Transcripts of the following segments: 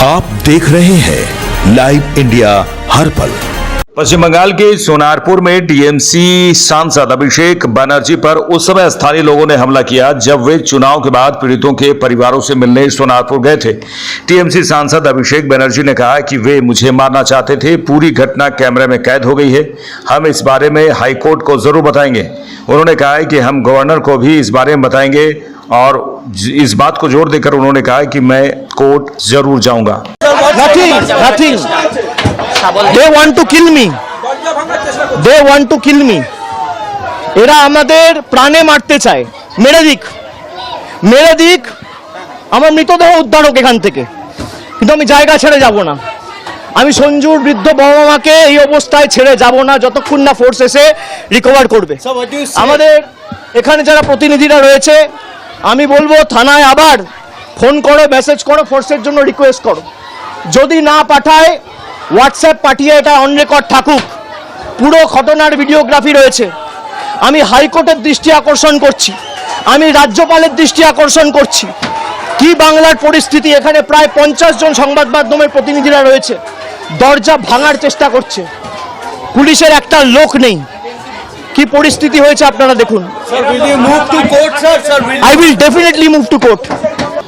आप देख रहे हैं लाइव इंडिया हर पल। पश्चिम बंगाल के सोनारपुर में टीएमसी सांसद अभिषेक बनर्जी पर उस समय स्थानीय लोगों ने हमला किया जब वे चुनाव के बाद पीड़ितों के परिवारों से मिलने सोनारपुर गए थे। टीएमसी सांसद अभिषेक बनर्जी ने कहा कि वे मुझे मारना चाहते थे। पूरी घटना कैमरे में कैद हो गई है। हम इस बारे में हाईकोर्ट को जरूर बताएंगे। उन्होंने कहा है कि हम गवर्नर को भी इस बारे में बताएंगे और इस बात को जोर देकर उन्होंने कहा कि मैं कोर्ट जरूर जाऊंगा। Nothing. They want to kill me. They want to kill me. এরা আমাদের প্রাণে মারতে চায়। মেরে দিক আমার মৃতদেহ উদ্ধার হোক এখান থেকে, কিন্তু আমি জায়গা ছেড়ে যাব না। আমি সঞ্জুর বৃদ্ধ বাবা মাকে এই অবস্থায় ছেড়ে যাব না যতক্ষণ না ফোর্স এসে রিকভার করবে। আমাদের এখানে যারা প্রতিনিধিরা রয়েছে আমি বলবো থানায় আবার ফোন করো, মেসেজ করো, ফোর্সের জন্য রিকোয়েস্ট করো। যদি না পাঠায় হোয়াটসঅ্যাপ পাঠিয়ে এটা অন রেকর্ড থাকুক। পুরো ঘটনার ভিডিওগ্রাফি রয়েছে। আমি হাইকোর্টের দৃষ্টি আকর্ষণ করছি, আমি রাজ্যপালের দৃষ্টি আকর্ষণ করছি। কি বাংলার পরিস্থিতি, এখানে প্রায় 50 জন সংবাদ মাধ্যমের প্রতিনিধিরা রয়েছে, দরজা ভাঙার চেষ্টা করছে, পুলিশের একটা লোক নেই। কি পরিস্থিতি হয়েছে আপনারা দেখুন। I will definitely move to court.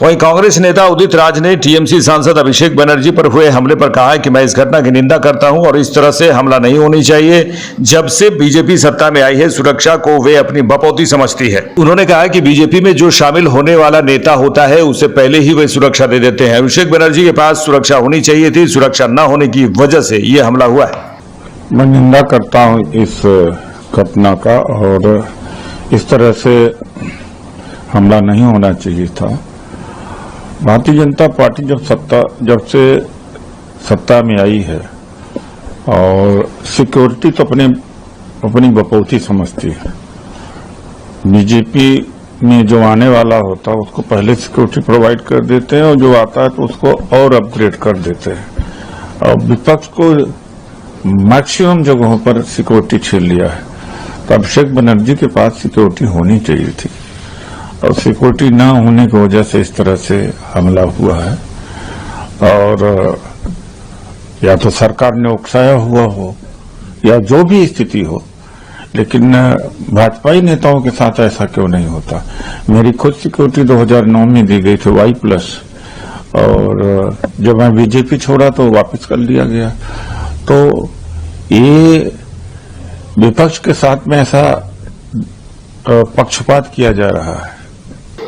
वहीं कांग्रेस नेता उदित राज ने टीएमसी सांसद अभिषेक बनर्जी पर हुए हमले पर कहा है कि मैं इस घटना की निंदा करता हूं और इस तरह से हमला नहीं होनी चाहिए। जब से बीजेपी सत्ता में आई है सुरक्षा को वे अपनी बपौती समझती है। उन्होंने कहा कि बीजेपी में जो शामिल होने वाला नेता होता है उसे पहले ही वे सुरक्षा दे देते हैं। अभिषेक बनर्जी के पास सुरक्षा होनी चाहिए थी, सुरक्षा न होने की वजह से ये हमला हुआ है। मैं निंदा करता हूं इस घटना का और इस तरह से हमला नहीं होना चाहिए था। भारतीय जनता पार्टी जब से सत्ता में आई है और सिक्योरिटी तो अपनी बपौती समझती है। बीजेपी में जो आने वाला होता है उसको पहले सिक्योरिटी प्रोवाइड कर देते हैं और जो आता है तो उसको और अपग्रेड कर देते हैं। और विपक्ष को मैक्सिमम जगहों पर सिक्योरिटी छीन लिया है। तो अभिषेक बनर्जी के पास सिक्योरिटी होनी चाहिए थी और सिक्योरिटी न होने की वजह से इस तरह से हमला हुआ है। और या तो सरकार ने उकसाया हुआ हो या जो भी स्थिति हो, लेकिन भाजपाई नेताओं के साथ ऐसा क्यों नहीं होता। मेरी खुद सिक्योरिटी 2009 में दी गई थी Y+, और जब मैं बीजेपी छोड़ा तो वापस कर लिया गया। तो ये विपक्ष के साथ में ऐसा पक्षपात किया जा रहा है।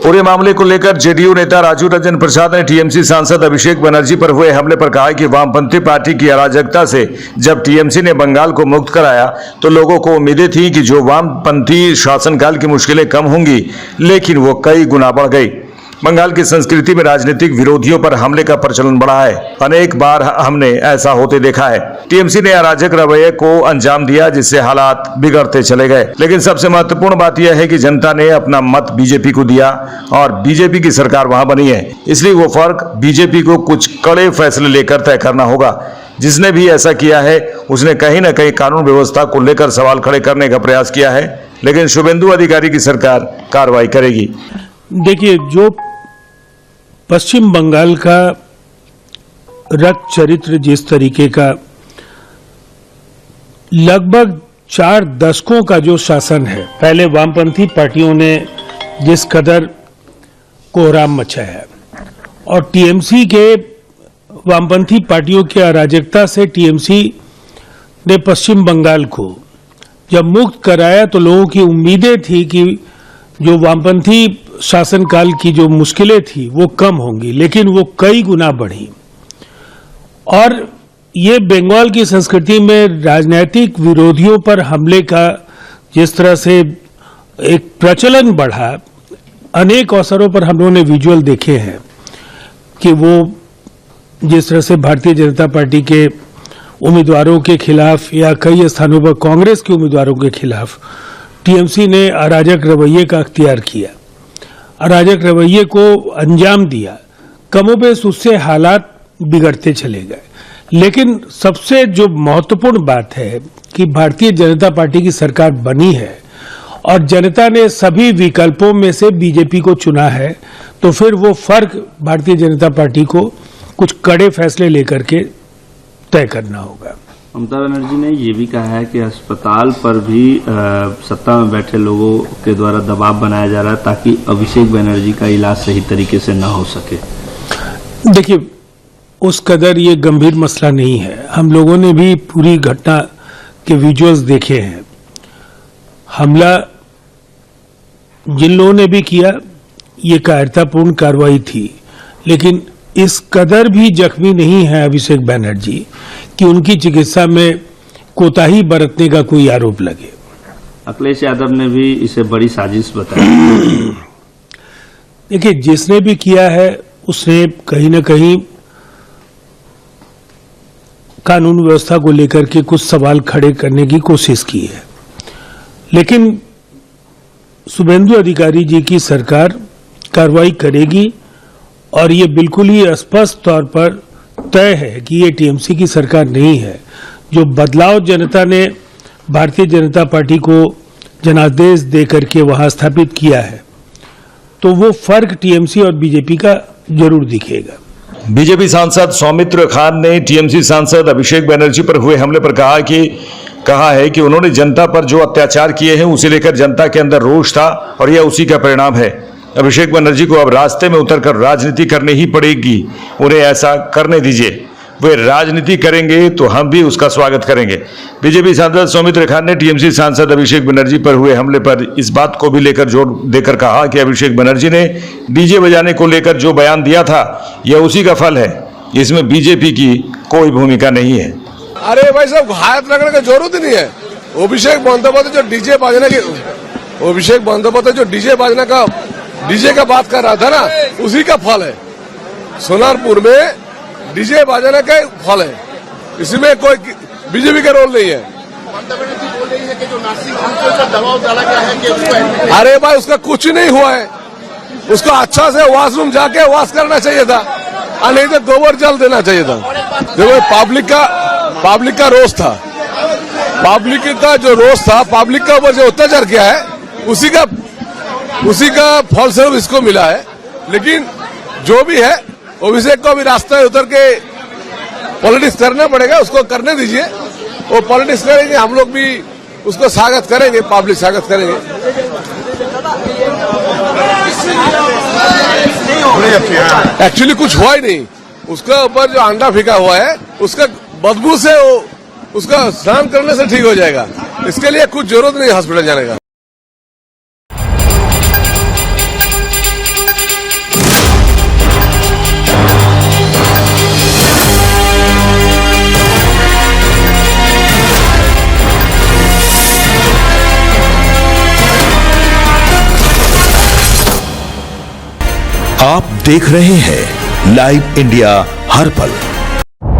पूरे मामले को लेकर जेडीयू नेता राजू रंजन प्रसाद ने टीएमसी सांसद अभिषेक बनर्जी पर हुए हमले पर कहा कि वामपंथी पार्टी की अराजकता से जब टीएमसी ने बंगाल को मुक्त कराया तो लोगों को उम्मीदें थी कि जो वामपंथी शासनकाल की मुश्किलें कम होंगी, लेकिन वो कई गुना बढ़ गई। बंगाल की संस्कृति में राजनीतिक विरोधियों पर हमले का प्रचलन बढ़ा है। अनेक बार हमने ऐसा होते देखा है। टीएमसी ने अराजक रवैये को अंजाम दिया जिससे हालात बिगड़ते चले गए। लेकिन सबसे महत्वपूर्ण बात यह है कि जनता ने अपना मत बीजेपी को दिया और बीजेपी की सरकार वहां बनी है। इसलिए वो फर्क बीजेपी को कुछ कड़े फैसले लेकर तय करना होगा। जिसने भी ऐसा किया है उसने कहीं न कहीं कानून व्यवस्था को लेकर सवाल खड़े करने का प्रयास किया है, लेकिन शुभेंदु अधिकारी की सरकार कार्रवाई करेगी। देखिए, जो पश्चिम बंगाल का रक्त चरित्र जिस तरीके का लगभग 4 दशकों का जो शासन है, पहले वामपंथी पार्टियों ने जिस कदर कोहराम मचाया और टीएमसी के वामपंथी पार्टियों की अराजकता से टीएमसी ने पश्चिम बंगाल को जब मुक्त कराया तो लोगों की उम्मीदें थी कि जो वामपंथी शासनकाल की जो मुश्किलें थी वो कम होंगी, लेकिन वो कई गुना बढ़ी। और ये बंगाल की संस्कृति में राजनीतिक विरोधियों पर हमले का जिस तरह से एक प्रचलन बढ़ा, अनेक अवसरों पर हम लोगों ने विजुअल देखे हैं कि वो जिस तरह से भारतीय जनता पार्टी के उम्मीदवारों के खिलाफ या कई स्थानों पर कांग्रेस के उम्मीदवारों के खिलाफ टीएमसी ने अराजक रवैये का अख्तियार किया, अराजक रवैये को अंजाम दिया। कमोबेश उससे हालात बिगड़ते चले गए। लेकिन सबसे जो महत्वपूर्ण बात है कि भारतीय जनता पार्टी की सरकार बनी है और जनता ने सभी विकल्पों में से बीजेपी को चुना है, तो फिर वो फर्क भारतीय जनता पार्टी को कुछ कड़े फैसले लेकर के तय करना होगा। ममता बनर्जी ने ये भी कहा है कि अस्पताल पर भी सत्ता में बैठे लोगों के द्वारा दबाव बनाया जा रहा है ताकि अभिषेक बनर्जी का इलाज सही तरीके से न हो सके। देखिए, उस कदर ये गंभीर मसला नहीं है। हम लोगों ने भी पूरी घटना के विजुअल्स देखे हैं। हमला जिन लोगों ने भी किया, ये कायरतापूर्ण कार्रवाई थी, लेकिन इस कदर भी जख्मी नहीं है अभिषेक बनर्जी कि उनकी चिकित्सा में कोताही बरतने का कोई आरोप लगे। अखिलेश यादव ने भी इसे बड़ी साजिश बताया। देखिए, जिसने भी किया है उसने कहीं न कहीं कानून व्यवस्था को लेकर के कुछ सवाल खड़े करने की कोशिश की है, लेकिन शुभेंदु अधिकारी जी की सरकार कार्रवाई करेगी और ये बिल्कुल ही स्पष्ट तौर पर तय है कि ये टीएमसी की सरकार नहीं है। जो बदलाव जनता ने भारतीय जनता पार्टी को जनादेश देकर के वहां स्थापित किया है, तो वो फर्क टीएमसी और बीजेपी का जरूर दिखेगा। बीजेपी सांसद सौमित्र खान ने टीएमसी सांसद अभिषेक बनर्जी पर हुए हमले पर कहा है कि उन्होंने जनता पर जो अत्याचार किए हैं उसे लेकर जनता के अंदर रोष था और यह उसी का परिणाम है। अभिषेक बनर्जी को अब रास्ते में उतरकर राजनीति करनी ही पड़ेगी। उन्हें ऐसा करने दीजिए, वे राजनीति करेंगे तो हम भी उसका स्वागत करेंगे। बीजेपी सांसद सौमित्र खान ने टीएमसी सांसद अभिषेक बनर्जी पर हुए हमले पर इस बात को भी लेकर जोर देकर कहा कि अभिषेक बनर्जी ने डीजे बजाने को लेकर जो बयान दिया था यह उसी का फल है, इसमें बीजेपी की कोई भूमिका नहीं है। अरे भाई साहब, हाथ रखने की जरूरत ही नहीं है। अभिषेक बंदोबस्त जो डीजे बजाने का डीजे का बात कर रहा था ना, उसी का फल है। सोनारपुर में डीजे बजाने का फल है, इसमें कोई बीजेपी का रोल नहीं है। अरे भाई, उसका कुछ नहीं हुआ है। उसको अच्छा से वॉशरूम जाके वॉश करना चाहिए था, और नहीं तो गोबर जल देना चाहिए था। देखो, पब्लिक का रोष था, पब्लिक का ऊपर जो अत्याचार किया है उसी का फलस्वरूप इसको मिला है। लेकिन जो भी है, अभिषेक को भी रास्ते उतर के पॉलिटिक्स करना पड़ेगा, उसको करने दीजिए। वो पॉलिटिक्स करेंगे, हम लोग भी उसको स्वागत करेंगे, पब्लिक स्वागत करेंगे। एक्चुअली कुछ हुआ ही नहीं। उसका ऊपर जो अंडा फेंका हुआ है, उसका बदबू से उसका स्नान करने से ठीक हो जाएगा। इसके लिए कुछ जरूरत नहीं हॉस्पिटल जाने का। आप देख रहे हैं लाइव इंडिया हर पल।